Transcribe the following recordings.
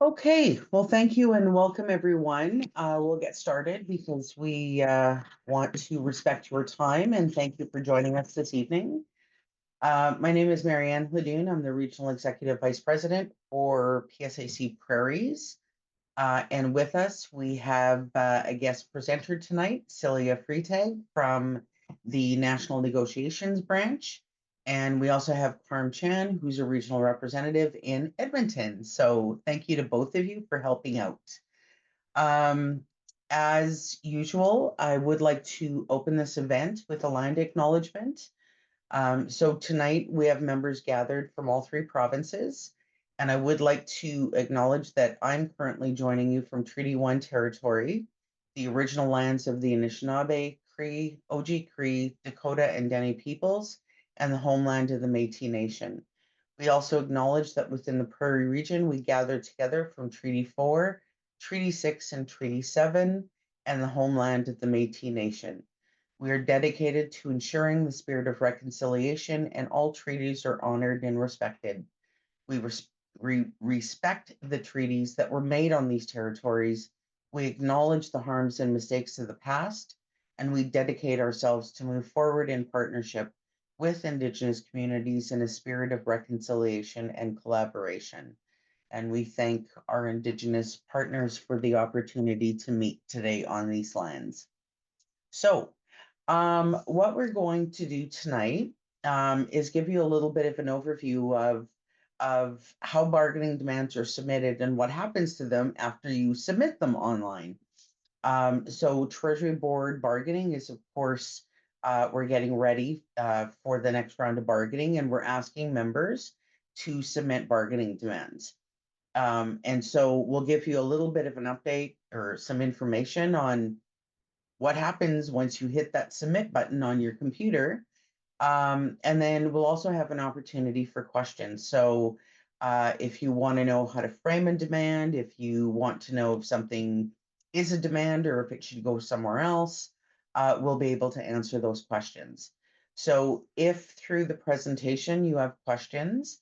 Okay, well, thank you and welcome everyone. We'll get started because we want to respect your time and thank you for joining us this evening. My name is Marianne Hladun. I'm the Regional Executive Vice President for PSAC Prairies. And with us, we have a guest presenter tonight, Celia Freitag from the National Negotiations Branch. And we also have Parm Chan, who's a regional representative in Edmonton. So thank you to both of you for helping out. Um, as usual, I would like to open this event with a land acknowledgement. So tonight we have members gathered from all three provinces, and I would like to acknowledge that I'm currently joining you from Treaty 1 territory, the original lands of the Anishinaabe, Cree, Oji-Cree, Dakota, and Dene peoples, and the homeland of the Métis Nation. We also acknowledge that within the Prairie region, we gather together from Treaty 4, Treaty 6, and Treaty 7, and the homeland of the Métis Nation. We are dedicated to ensuring the spirit of reconciliation and all treaties are honored and respected. We respect the treaties that were made on these territories. We acknowledge the harms and mistakes of the past, and we dedicate ourselves to move forward in partnership with Indigenous communities in a spirit of reconciliation and collaboration. And we thank our Indigenous partners for the opportunity to meet today on these lands. So, what we're going to do tonight is give you a little bit of an overview of how bargaining demands are submitted and what happens to them after you submit them online. So Treasury Board bargaining is, of course, we're getting ready for the next round of bargaining, and we're asking members to submit bargaining demands. And so we'll give you a little bit of an update or some information on what happens once you hit that submit button on your computer. And then we'll also have an opportunity for questions. So if you want to know how to frame a demand, if you want to know if something is a demand or if it should go somewhere else, we'll be able to answer those questions. So if through the presentation you have questions,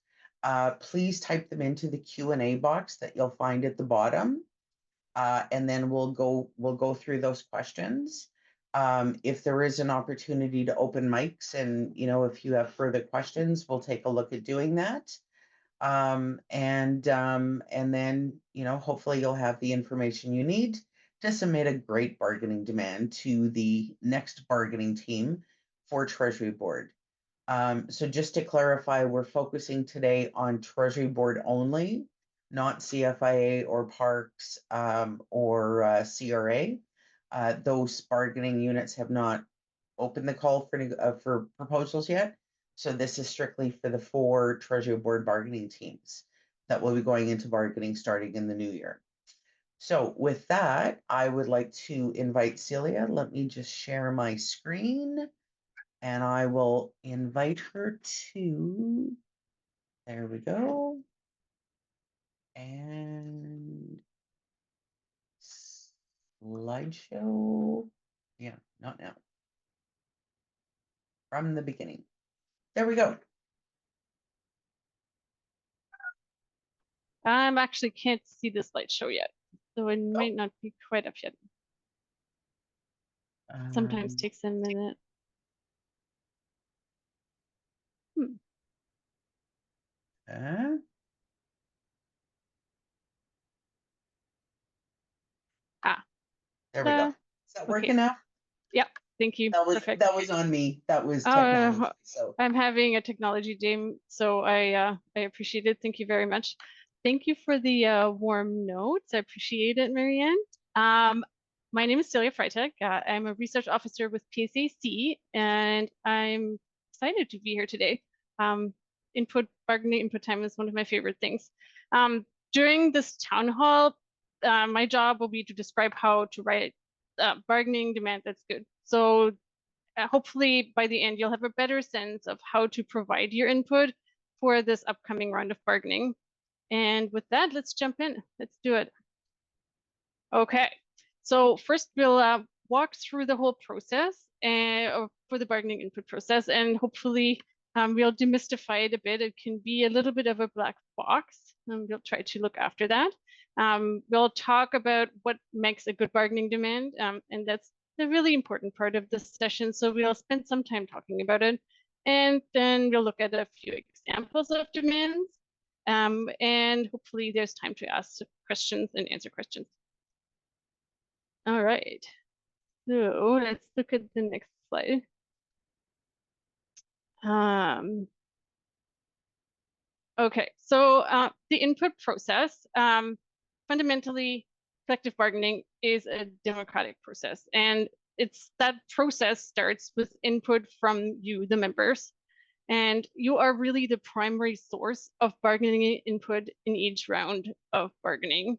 please type them into the Q&A box that you'll find at the bottom. And then we'll go through those questions. If there is an opportunity to open mics and, if you have further questions, we'll take a look at doing that. And then, hopefully you'll have the information you need to submit a great bargaining demand to the next bargaining team for Treasury Board. So just to clarify, we're focusing today on Treasury Board only, not CFIA or Parks or CRA. Those bargaining units have not opened the call for proposals yet. So this is strictly for the 4 Treasury Board bargaining teams that will be going into bargaining starting in the new year. So with that, I would like to invite Celia. Let me just share my screen and I will invite her to, there we go. And slideshow. Yeah, not now. From the beginning. There we go. I actually can't see the slideshow yet, so it might not be quite up yet. Sometimes takes a minute. There we go. Is that working now? Yep. Thank you. That was on me. That was technology. So I'm having a technology day, so I appreciate it. Thank you very much. Thank you for the warm notes. I appreciate it, Marianne. My name is Celia Freitag. I'm a research officer with PSAC, and I'm excited to be here today. Bargaining input time is one of my favorite things. During this town hall, my job will be to describe how to write bargaining demand that's good. So hopefully by the end, you'll have a better sense of how to provide your input for this upcoming round of bargaining. And with that, let's jump in. Let's do it. Okay, so first we'll walk through the whole process for the bargaining input process, and hopefully we'll demystify it a bit. It can be a little bit of a black box, and we'll try to look after that. We'll talk about what makes a good bargaining demand, and that's the really important part of this session. So we'll spend some time talking about it, and then we'll look at a few examples of demands, and hopefully there's time to ask questions and answer questions. All right, so let's look at the next slide. Okay, so the input process, fundamentally, collective bargaining is a democratic process, and that process starts with input from you, the members, and you are really the primary source of bargaining input in each round of bargaining.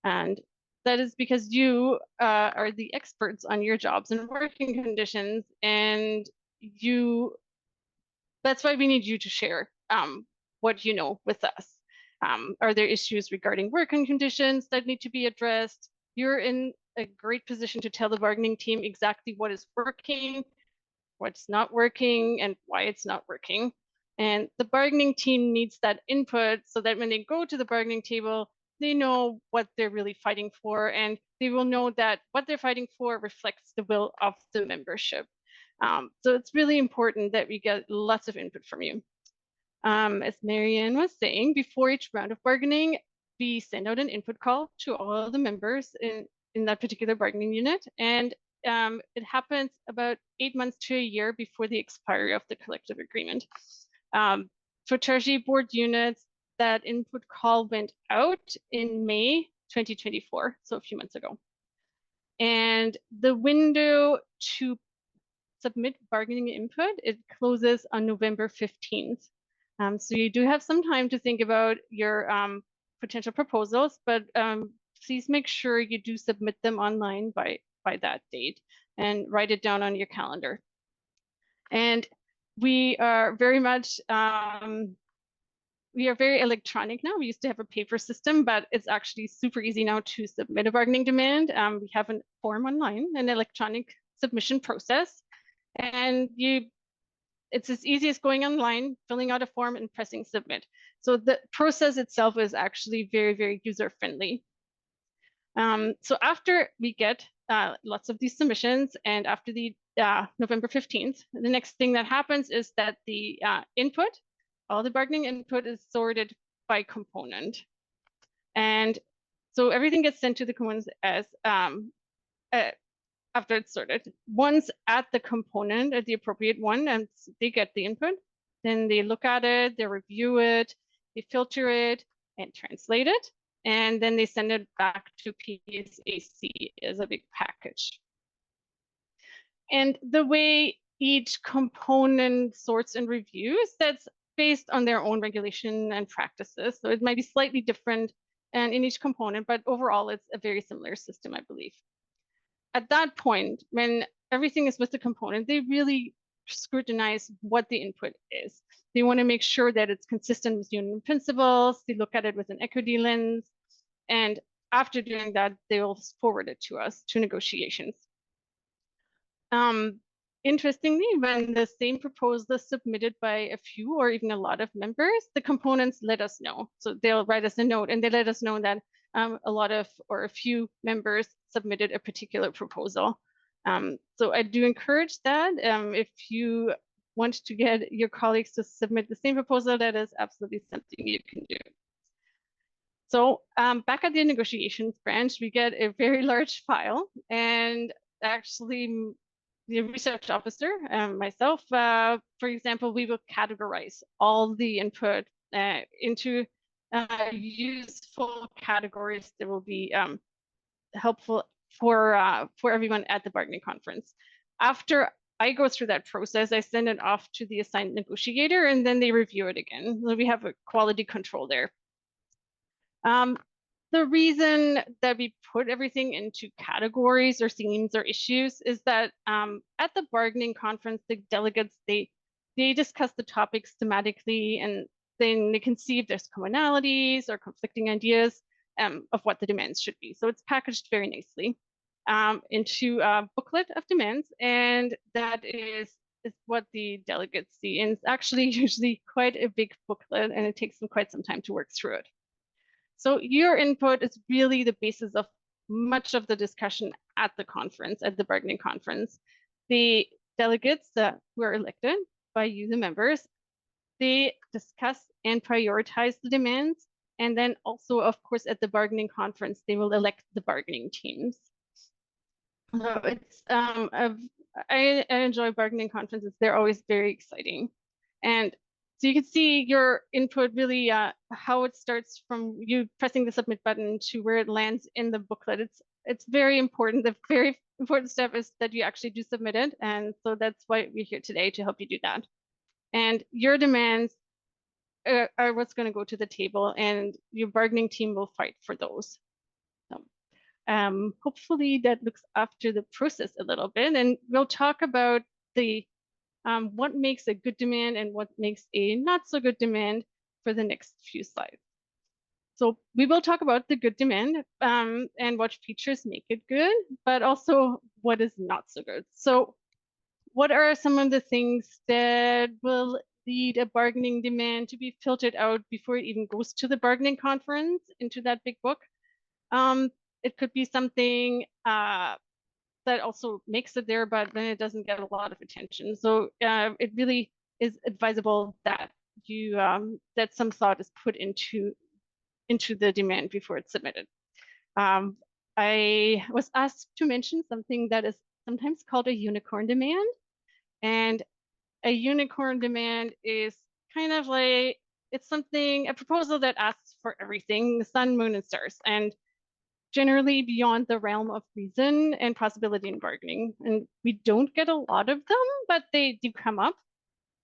And that is because you are the experts on your jobs and working conditions, and that's why we need you to share what you know with us. Are there issues regarding working conditions that need to be addressed? You're in a great position to tell the bargaining team exactly what is working, what's not working, and why it's not working. And the bargaining team needs that input so that when they go to the bargaining table, they know what they're really fighting for, and they will know that what they're fighting for reflects the will of the membership. So it's really important that we get lots of input from you. As Marianne was saying, before each round of bargaining, we send out an input call to all the members in that particular bargaining unit. And it happens about 8 months to a year before the expiry of the collective agreement. For Treasury Board units, that input call went out in May 2024, so a few months ago. And the window to submit bargaining input, it closes on November 15th. So you do have some time to think about your potential proposals, but please make sure you do submit them online by that date and write it down on your calendar. And we are very much, we are very electronic now. We used to have a paper system, but it's actually super easy now to submit a bargaining demand. We have a form online, an electronic submission process, and it's as easy as going online, filling out a form and pressing submit. So the process itself is actually very, very user-friendly. So after we get lots of these submissions and after the November 15th, the next thing that happens is that the input, all the bargaining input is sorted by component. And so everything gets sent to the components as after it's sorted. Once at the component, at the appropriate one, and they get the input, then they look at it, they review it, they filter it and translate it, and then they send it back to PSAC as a big package. And the way each component sorts and reviews, that's based on their own regulation and practices. So it might be slightly different and in each component, but overall it's a very similar system, I believe. At that point, when everything is with the component, they really scrutinize what the input is. They want to make sure that it's consistent with union principles. They look at it with an equity lens. And after doing that, they will forward it to us to negotiations. Interestingly, when the same proposal is submitted by a few or even a lot of members, the components let us know. So they'll write us a note and they let us know that a lot of or a few members submitted a particular proposal. So I do encourage that. If you want to get your colleagues to submit the same proposal, that is absolutely something you can do. So back at the negotiations branch, we get a very large file, and actually the research officer, myself, for example, we will categorize all the input into useful categories that will be helpful for everyone at the bargaining conference. After I go through that process, I send it off to the assigned negotiator, and then they review it again. So we have a quality control there. The reason that we put everything into categories or themes or issues is that at the bargaining conference, the delegates, they discuss the topics thematically, and then they can see if there's commonalities or conflicting ideas of what the demands should be. So it's packaged very nicely into a booklet of demands, and that is what the delegates see. And it's actually usually quite a big booklet, and it takes them quite some time to work through it. So your input is really the basis of much of the discussion at the conference, at the bargaining conference. The delegates who are elected by you, the members, they discuss and prioritize the demands. And then also, of course, at the bargaining conference, they will elect the bargaining teams. So it's I enjoy bargaining conferences. They're always very exciting. And so you can see your input really how it starts from you pressing the submit button to where it lands in the booklet. It's very important. The very important step is that you actually do submit it. And so that's why we're here today, to help you do that. And your demands are what's going to go to the table, and your bargaining team will fight for those. So, hopefully that looks after the process a little bit, and we'll talk about the what makes a good demand and what makes a not so good demand for the next few slides. So we will talk about the good demand and what features make it good, but also what is not so good. So what are some of the things that will lead a bargaining demand to be filtered out before it even goes to the bargaining conference into that big book? It could be something that also makes it there, but then it doesn't get a lot of attention. So it really is advisable that you that some thought is put into the demand before it's submitted. I was asked to mention something that is sometimes called a unicorn demand. And a unicorn demand is kind of like, it's something, a proposal that asks for everything, the sun, moon, and stars, and generally beyond the realm of reason and possibility in bargaining. And we don't get a lot of them, but they do come up.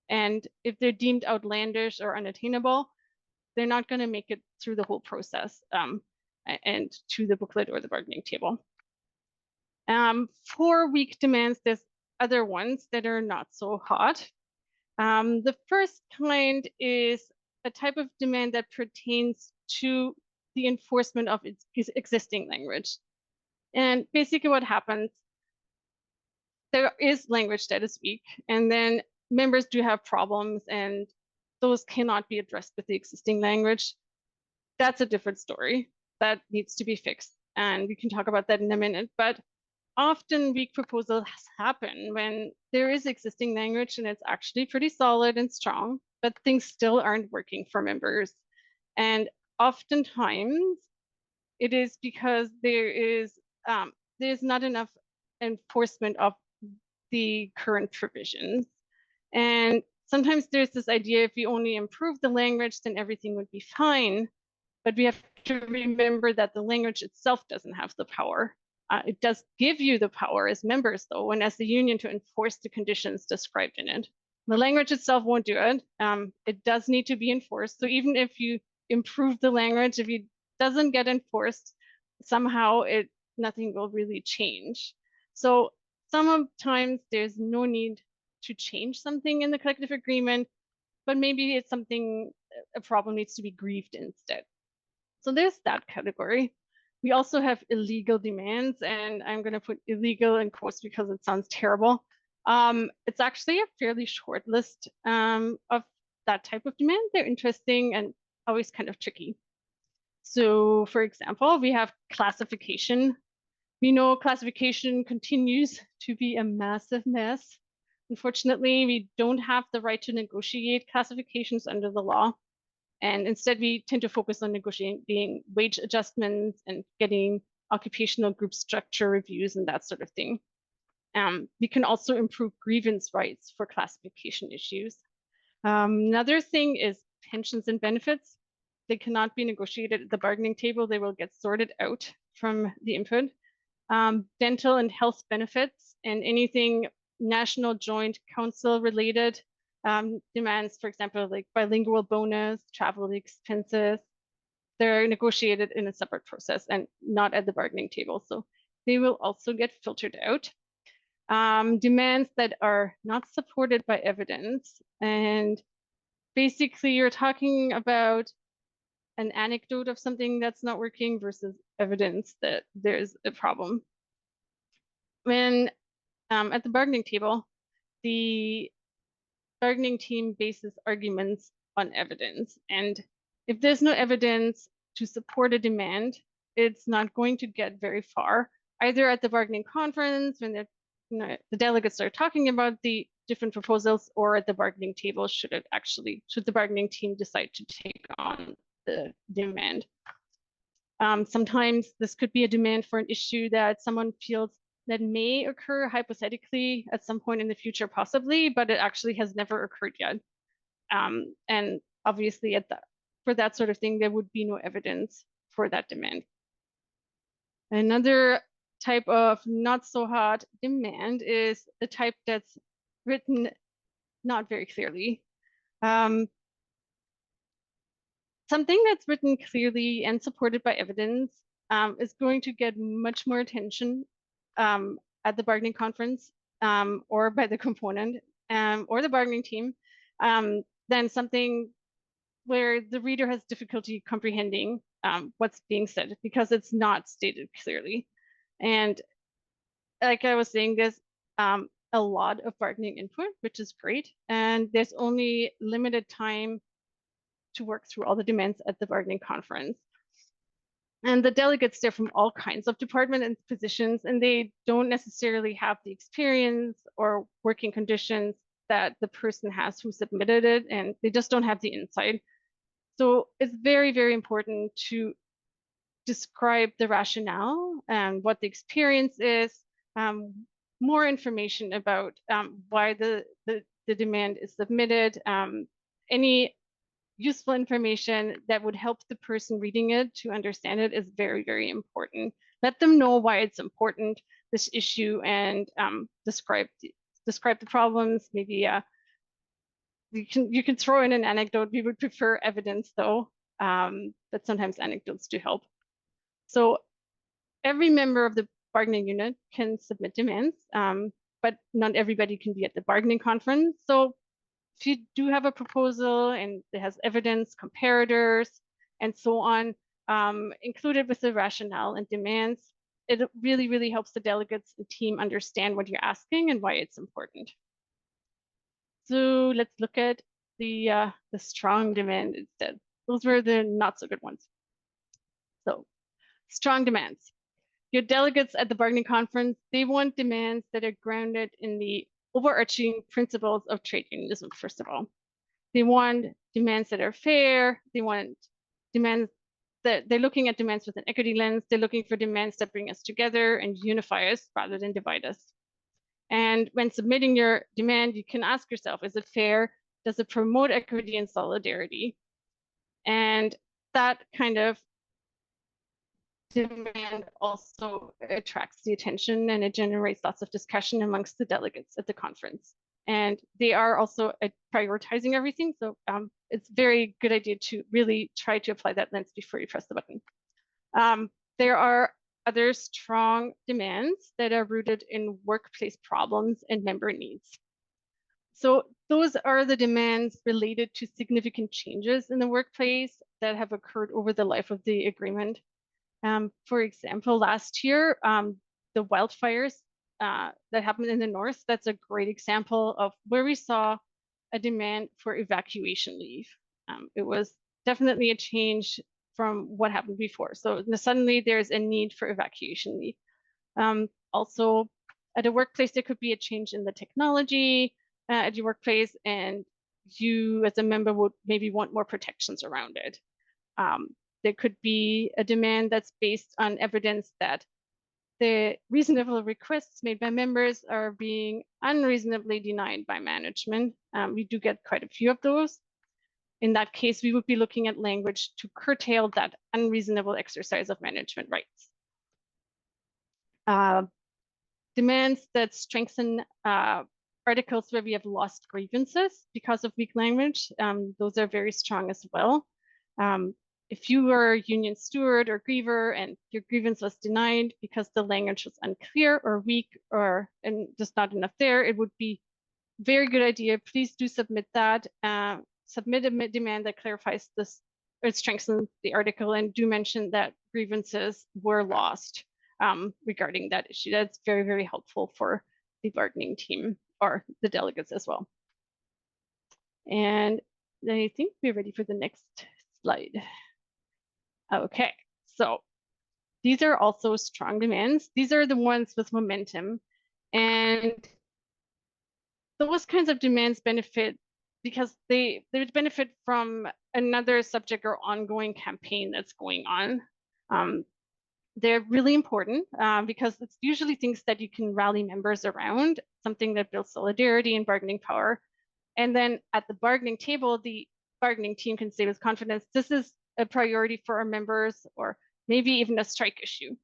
And if they're deemed outlandish or unattainable, they're not going to make it through the whole process and to the booklet or the bargaining table. For weak demands, there's other ones that are not so hot. The first kind is a type of demand that pertains to the enforcement of its existing language. And basically what happens, there is language that is weak, and then members do have problems, and those cannot be addressed with the existing language. That's a different story that needs to be fixed. And we can talk about that in a minute, but often weak proposals happen when there is existing language and it's actually pretty solid and strong, but things still aren't working for members. And oftentimes it is because there's not enough enforcement of the current provisions. And sometimes there's this idea, if you only improve the language, then everything would be fine. But we have to remember that the language itself doesn't have the power. It does give you the power as members, though, and as the union, to enforce the conditions described in it. The language itself won't do it. It does need to be enforced. So even if you improve the language, if it doesn't get enforced, somehow nothing will really change. So sometimes there's no need to change something in the collective agreement, but maybe it's something, a problem needs to be grieved instead. So there's that category. We also have illegal demands, and I'm going to put illegal in quotes because it sounds terrible. It's actually a fairly short list of that type of demand. They're interesting and always kind of tricky. So for example, we have classification. We know classification continues to be a massive mess. Unfortunately, we don't have the right to negotiate classifications under the law. And instead, we tend to focus on negotiating wage adjustments and getting occupational group structure reviews and that sort of thing. We can also improve grievance rights for classification issues. Another thing is pensions and benefits. They cannot be negotiated at the bargaining table. They will get sorted out from the input. Dental and health benefits and anything national joint council related demands, for example, like bilingual bonus, travel expenses, they're negotiated in a separate process and not at the bargaining table. So they will also get filtered out. Demands that are not supported by evidence. And basically you're talking about an anecdote of something that's not working versus evidence that there's a problem. When at the bargaining table, the bargaining team bases arguments on evidence. And if there's no evidence, to support a demand, it's not going to get very far, either at the bargaining conference when the delegates are talking about the different proposals, or at the bargaining table should the bargaining team decide to take on the demand. Sometimes this could be a demand for an issue that someone feels that may occur hypothetically at some point in the future, possibly, but it actually has never occurred yet. And obviously for that sort of thing, there would be no evidence for that demand. Another type of not so hot demand is the type that's written not very clearly. Something that's written clearly and supported by evidence is going to get much more attention at the bargaining conference or by the component or the bargaining team than something where the reader has difficulty comprehending what's being said because it's not stated clearly. And like I was saying, there's a lot of bargaining input, which is great. And there's only limited time to work through all the demands at the bargaining conference. And the delegates, they're from all kinds of department and positions, and they don't necessarily have the experience or working conditions that the person has who submitted it, and they just don't have the insight. So it's very, very important to describe the rationale and what the experience is, more information about why the demand is submitted, any useful information that would help the person reading it to understand it is very, very important. Let them know why it's important, this issue, and describe the problems. Maybe you can throw in an anecdote. We would prefer evidence though, but sometimes anecdotes do help. So every member of the bargaining unit can submit demands, but not everybody can be at the bargaining conference. So if you do have a proposal and it has evidence, comparators, and so on, included with the rationale and demands, it really, really helps the delegates and team understand what you're asking and why it's important. So let's look at the strong demand instead. Those were the not so good ones. So strong demands. Your delegates at the bargaining conference, they want demands that are grounded in the overarching principles of trade unionism, first of all. They want demands that are fair. They want demands that they're looking at demands with an equity lens. They're looking for demands that bring us together and unify us rather than divide us. And when submitting your demand, you can ask yourself, is it fair? Does it promote equity and solidarity? And that kind of demand also attracts the attention and it generates lots of discussion amongst the delegates at the conference. And they are also prioritizing everything. So it's a very good idea to really try to apply that lens before you press the button. There are other strong demands that are rooted in workplace problems and member needs. So those are the demands related to significant changes in the workplace that have occurred over the life of the agreement. For example, last year, the wildfires that happened in the north, that's a great example of where we saw a demand for evacuation leave. It was definitely a change from what happened before. So suddenly there's a need for evacuation leave. Also, at a workplace, there could be a change in the technology at your workplace, and you as a member would maybe want more protections around it. There could be a demand that's based on evidence that the reasonable requests made by members are being unreasonably denied by management. We do get quite a few of those. In that case, we would be looking at language to curtail that unreasonable exercise of management rights. Demands that strengthen articles where we have lost grievances because of weak language, those are very strong as well. If you were a union steward or griever and your grievance was denied because the language was unclear or weak and just not enough there, it would be a very good idea. Please do submit that. Submit a demand that clarifies this or strengthens the article, and do mention that grievances were lost regarding that issue. That's very, very helpful for the bargaining team or the delegates as well. And I think we're ready for the next slide. Okay, so these are also strong demands. These are the ones with momentum. And those kinds of demands benefit because they would benefit from another subject or ongoing campaign that's going on. They're really important because it's usually things that you can rally members around, something that builds solidarity and bargaining power. And then at the bargaining table, the bargaining team can say with confidence, this is a priority for our members, or maybe even a strike issue.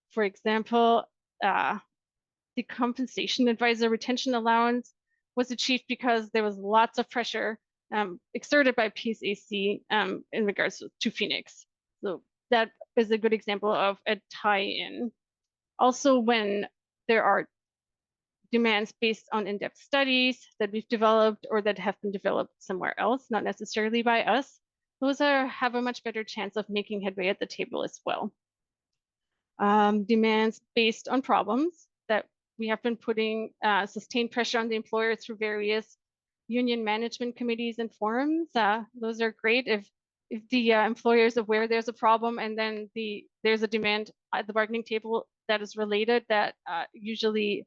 For example, the compensation advisor retention allowance was achieved because there was lots of pressure exerted by PSAC in regards to Phoenix. So that is a good example of a tie-in. Also, when there are demands based on in-depth studies that we've developed or that have been developed somewhere else, not necessarily by us, those have a much better chance of making headway at the table as well. Demands based on problems that we have been putting sustained pressure on the employer through various union management committees and forums. Those are great if the employer is aware there's a problem and then there's a demand at the bargaining table that is related, that usually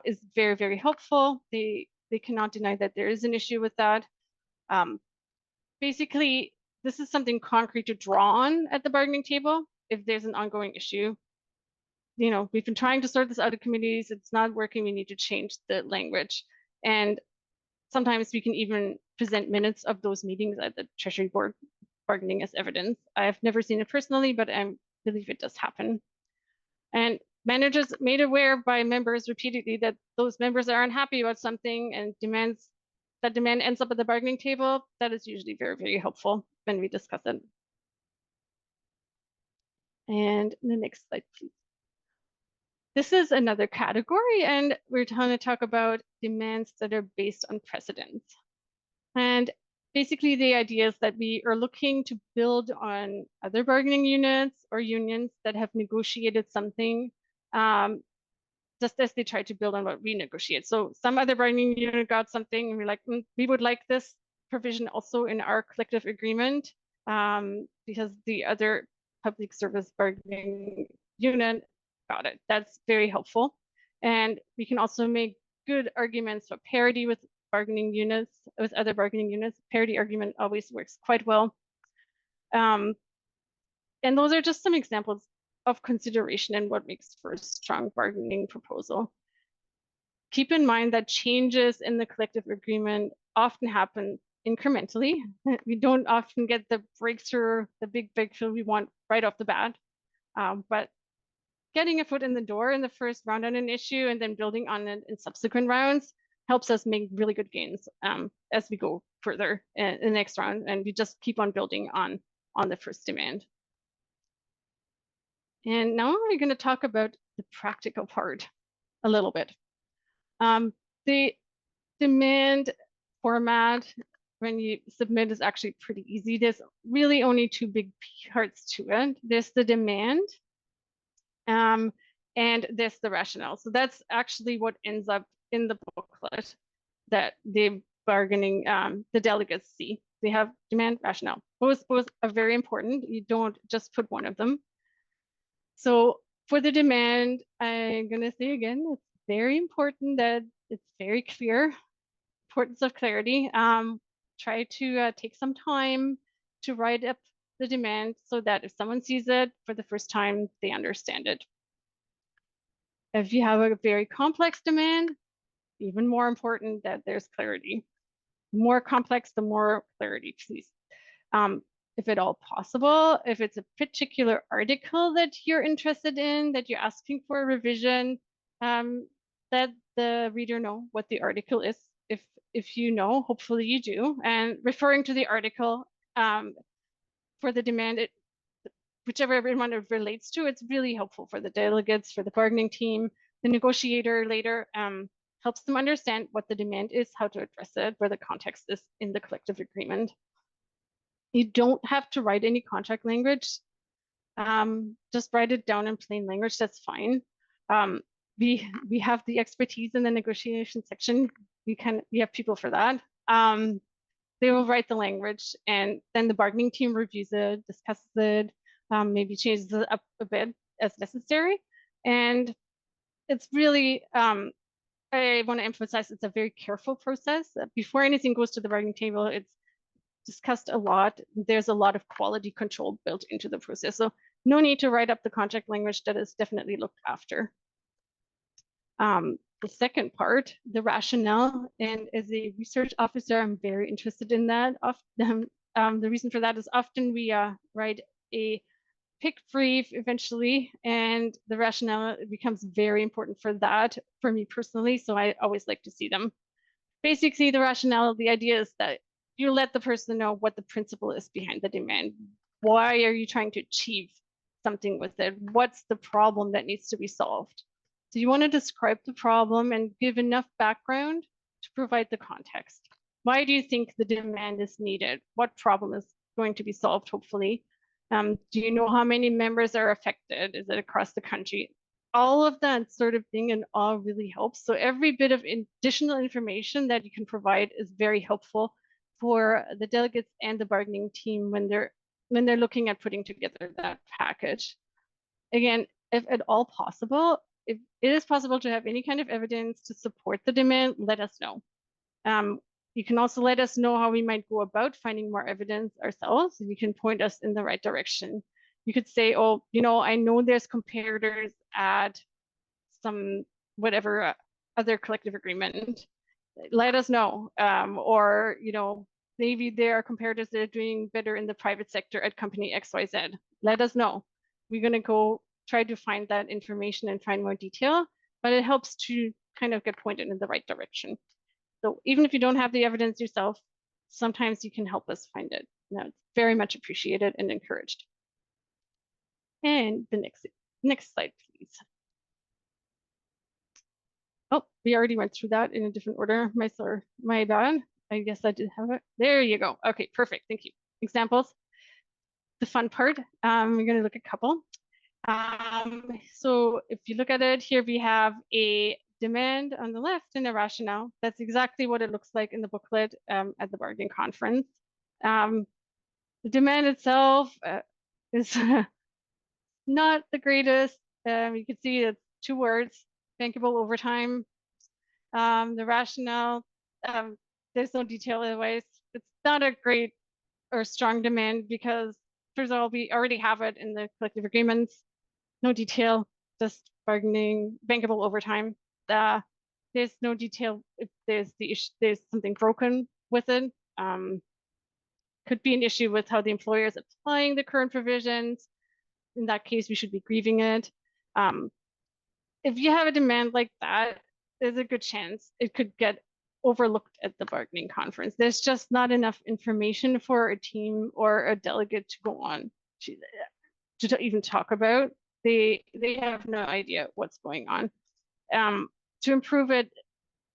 is very, very helpful. They cannot deny that there is an issue with that. Basically, this is something concrete to draw on at the bargaining table if there's an ongoing issue. You know, we've been trying to sort this out of committees, it's not working, we need to change the language. And sometimes we can even present minutes of those meetings at the Treasury Board bargaining as evidence. I've never seen it personally, but I believe it does happen. And managers made aware by members repeatedly that those members are unhappy about something and that demand ends up at the bargaining table. That is usually very, very helpful when we discuss it. And the next slide, please. This is another category, and we're going to talk about demands that are based on precedents. And basically the idea is that we are looking to build on other bargaining units or unions that have negotiated something just as they try to build on what we negotiate. So some other bargaining unit got something and we're like, we would like this provision also in our collective agreement because the other public service bargaining unit got it. That's very helpful. And we can also make good arguments for parity with bargaining units, with other bargaining units. Parity argument always works quite well. And those are just some examples of consideration and what makes for a strong bargaining proposal. Keep in mind that changes in the collective agreement often happen incrementally. We don't often get the breakthrough, the big breakthrough we want right off the bat. But getting a foot in the door in the first round on an issue and then building on it in subsequent rounds helps us make really good gains as we go further in the next round, and we just keep on building on the first demand. And now we're going to talk about the practical part a little bit. The demand format when you submit is actually pretty easy. There's really only two big parts to it. There's the demand and there's the rationale. So that's actually what ends up in the booklet that the bargaining, the delegates see. They have demand, rationale. Both are very important. You don't just put one of them. So for the demand, I'm going to say again, it's very important that it's very clear. Importance of clarity. Try to take some time to write up the demand so that if someone sees it for the first time, they understand it. If you have a very complex demand, even more important that there's clarity. The more complex, the more clarity, please. If at all possible, if it's a particular article that you're interested in, that you're asking for a revision, let the reader know what the article is. If you know, hopefully you do. And referring to the article for the demand, whichever everyone it relates to, it's really helpful for the delegates, for the bargaining team, the negotiator later, helps them understand what the demand is, how to address it, where the context is in the collective agreement. You don't have to write any contract language. Just write it down in plain language, that's fine. We have the expertise in the negotiation section. We have people for that. they will write the language, and then the bargaining team reviews it, discusses it, maybe changes it up a bit as necessary. And it's really, I want to emphasize it's a very careful process. Before anything goes to the bargaining table, it's discussed a lot. There's a lot of quality control built into the process. So no need to write up the contract language. That is definitely looked after. The second part, the rationale, and as a research officer, I'm very interested in that. Often, the reason for that is often we write a pick brief eventually, and the rationale becomes very important for that, for me personally, so I always like to see them. Basically, the rationale, the idea is that you let the person know what the principle is behind the demand. Why are you trying to achieve something with it? What's the problem that needs to be solved? So you want to describe the problem and give enough background to provide the context. Why do you think the demand is needed? What problem is going to be solved, hopefully? Do you know how many members are affected? Is it across the country? All of that sort of thing and all really helps. So every bit of additional information that you can provide is very helpful for the delegates and the bargaining team when they're looking at putting together that package. Again, if at all possible, if it is possible to have any kind of evidence to support the demand, let us know. You can also let us know how we might go about finding more evidence ourselves. You can point us in the right direction. You could say, oh, I know there's comparators at some whatever other collective agreement. Let us know. Or, maybe there are comparators that are doing better in the private sector at company XYZ. Let us know. We're going to go try to find that information and find more detail, but it helps to kind of get pointed in the right direction. So even if you don't have the evidence yourself, sometimes you can help us find it. Now, it's very much appreciated and encouraged. And the next slide, please. Oh, we already went through that in a different order. My bad. I guess I did have it. There you go. Okay, perfect. Thank you. Examples. The fun part. We're going to look at a couple. So if you look at it here, we have a demand on the left and a rationale. That's exactly what it looks like in the booklet at the bargaining conference. The demand itself is not the greatest. You can see it's 2 words, bankable overtime. The rationale, there's no detail otherwise. It's not a great or strong demand because first of all, we already have it in the collective agreements. No detail, just bargaining, bankable overtime. There's no detail if there's something broken with it. Could be an issue with how the employer is applying the current provisions. In that case, we should be grieving it. If you have a demand like that, there's a good chance it could get overlooked at the bargaining conference. There's just not enough information for a team or a delegate to go on to even talk about. They have no idea what's going on. To improve it,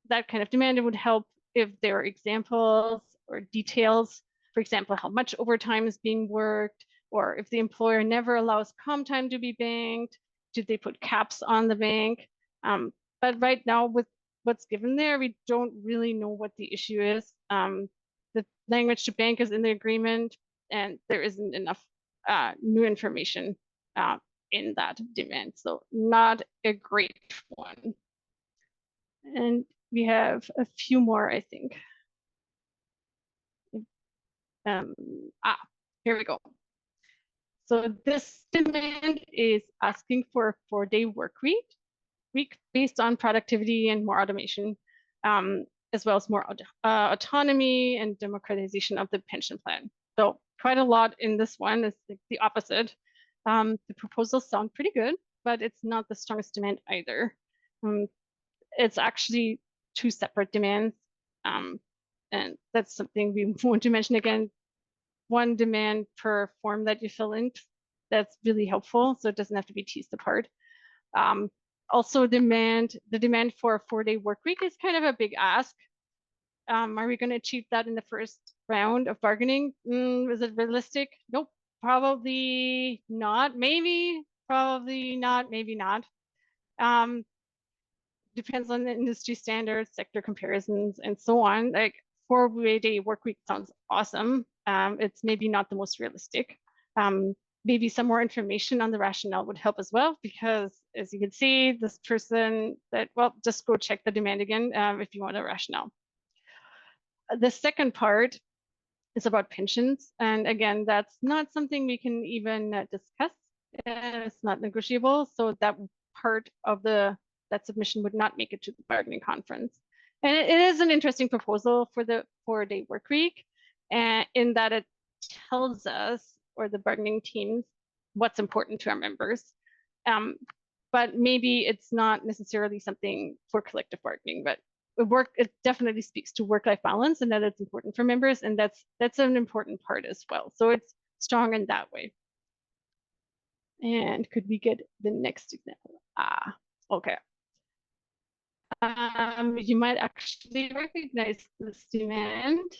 that kind of demand, it would help if there are examples or details. For example, how much overtime is being worked, or if the employer never allows comp time to be banked, did they put caps on the bank? But right now, with what's given there, we don't really know what the issue is. The language to bank is in the agreement, and there isn't enough new information in that demand. So not a great one. And we have a few more, I think. Here we go. So this demand is asking for a 4-day work week based on productivity and more automation, as well as more autonomy and democratization of the pension plan. So quite a lot in this one is the opposite. The proposals sound pretty good, but it's not the strongest demand either. It's actually 2 separate demands. And that's something we want to mention again. 1 demand per form that you fill in. That's really helpful, so it doesn't have to be teased apart. Also, the demand for a 4-day work week is kind of a big ask. Are we going to achieve that in the first round of bargaining? Is it realistic? Nope, probably not. Maybe, probably not, maybe not. Depends on the industry standards, sector comparisons, and so on. Like 4-day work week sounds awesome. It's maybe not the most realistic. Maybe some more information on the rationale would help as well, because as you can see, this person that, well, just go check the demand again if you want a rationale. The second part is about pensions. And again, that's not something we can even discuss. It's not negotiable. So that part of that submission would not make it to the bargaining conference. And it is an interesting proposal for the 4-day work week, and in that it tells us, or the bargaining teams, what's important to our members. But maybe it's not necessarily something for collective bargaining, but it definitely speaks to work-life balance and that it's important for members, and that's an important part as well. So it's strong in that way. And could we get the next example? Okay. You might actually recognize this demand.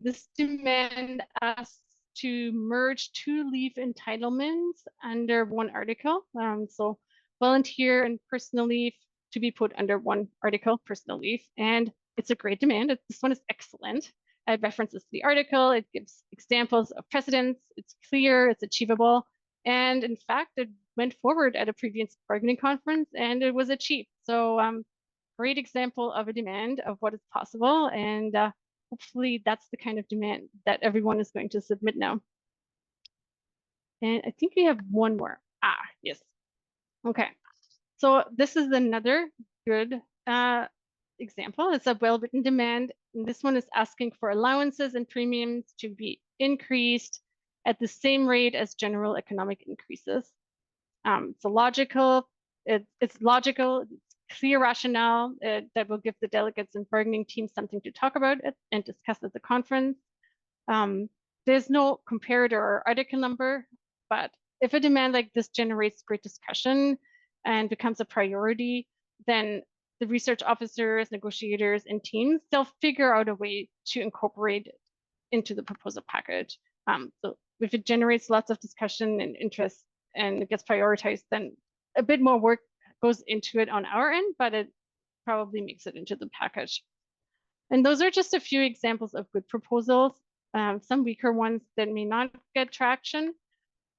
This demand asks to merge 2 leave entitlements under one article. So volunteer and personal leave to be put under one article, personal leave. And it's a great demand. This one is excellent. It references the article. It gives examples of precedents. It's clear, it's achievable. And in fact, it went forward at a previous bargaining conference and it was achieved. So great example of a demand of what is possible. And hopefully that's the kind of demand that everyone is going to submit now. And I think we have one more. Yes. Okay. So this is another good example. It's a well-written demand. And this one is asking for allowances and premiums to be increased at the same rate as general economic increases. It's logical, it's clear rationale that will give the delegates and bargaining teams something to talk about and discuss at the conference. There's no comparator or article number, but if a demand like this generates great discussion and becomes a priority, then the research officers, negotiators, and teams, they'll figure out a way to incorporate it into the proposal package. So if it generates lots of discussion and interest and it gets prioritized, then a bit more work goes into it on our end, but it probably makes it into the package. And those are just a few examples of good proposals, some weaker ones that may not get traction,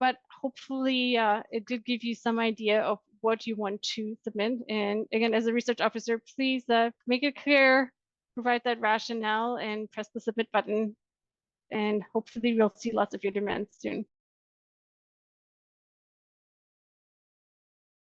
but hopefully it did give you some idea of what you want to submit. And again, as a research officer, please make it clear, provide that rationale, and press the submit button. And hopefully we'll see lots of your demands soon.